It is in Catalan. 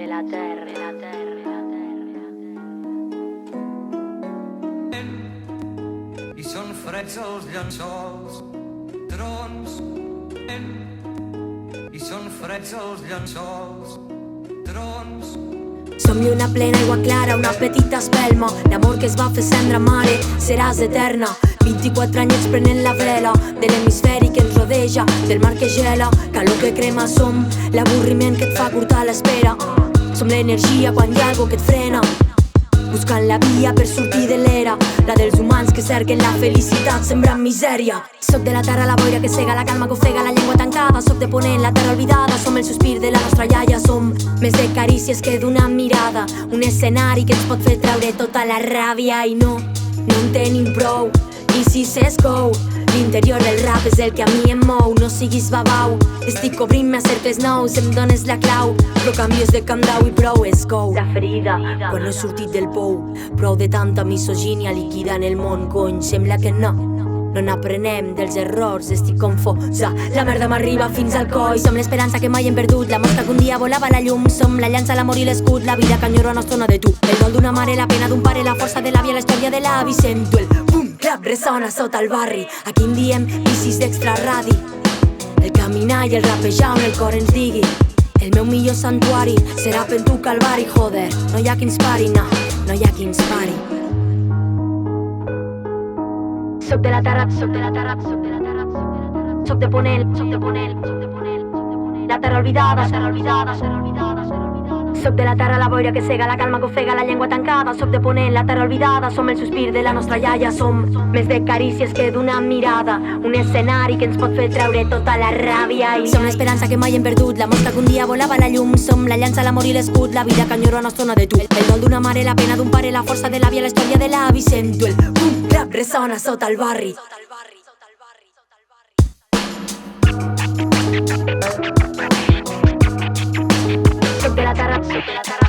la terra. I són freds els llençols, trons, i són freds els llençols, trons. Somni una plena aigua clara, una petita espelma. L'amor que es va fer cendra mare, seràs eterna. 24 anyets prenent la vela de l'hemisferi que ens rodeja, del mar que gela, calor que crema. Som l'avorriment que et fa curtar l'espera. Som l'energia quan hi ha algo que et frena, buscant la via per sortir de l'era, la dels humans que cerquen la felicitat sembrant misèria. Soc de la terra la boira que cega, la calma que ofega, la llengua tancada. Soc de Ponent, la terra olvidada. Som el sospir de la nostra iaia. Som més de carícies que d'una mirada, un escenari que ens pot fer treure tota la ràbia. I no en tenim prou, i si s'escou, l'interior del rap és el que a mi em mou. No siguis babau, estic obrint-me a cercles nous. Em dones la clau, però canvies de candau i prou és cou. La ferida, quan no he sortit del pou, prou de tanta misogínia líquida en el món. Cony, sembla que no n'aprenem dels errors, estic confosa. La merda m'arriba fins al coll. Som l'esperança que mai hem perdut, la mosca que un dia volava a la llum. Som la llança, l'amor i l'escut, la vida que enyoro a una estona de tu. El dol d'una mare, la pena d'un pare, la força de l'àvia, la història de l'avi. Sento el boom, clap, ressona sota el barri. Aquí en diem bicis d'extra radi. El caminar i el rapejar on el cor ens digui. El meu millor santuari serà per tu calvari, joder. No hi ha qui ens pari, no hi ha qui ens pari. Soc de la terra, soc de la terra, soc de la terra, soc de Ponent, soc de Ponent, soc de Ponent. La terra olvidada, terra olvidada, terra olvidada. Soc de la terra la boira que cega, la calma que ofega, la llengua tancada. Soc de Ponent, la terra olvidada. Som el sospir de la nostra iaia. Som més de carícies que d'una mirada, un escenari que ens pot fer treure tota la ràbia. I som l'esperança que mai hem perdut, la mosca que un dia volava a la llum. Som la llança, l'amor i l'escut, la vida que enyoro a una estona de tu. El dol d'una mare, la pena d'un pare, la força de l'àvia, la història de l'avi. Sento el boom, clap, ressona sota el barri. Soc de la terra, soc de la terra.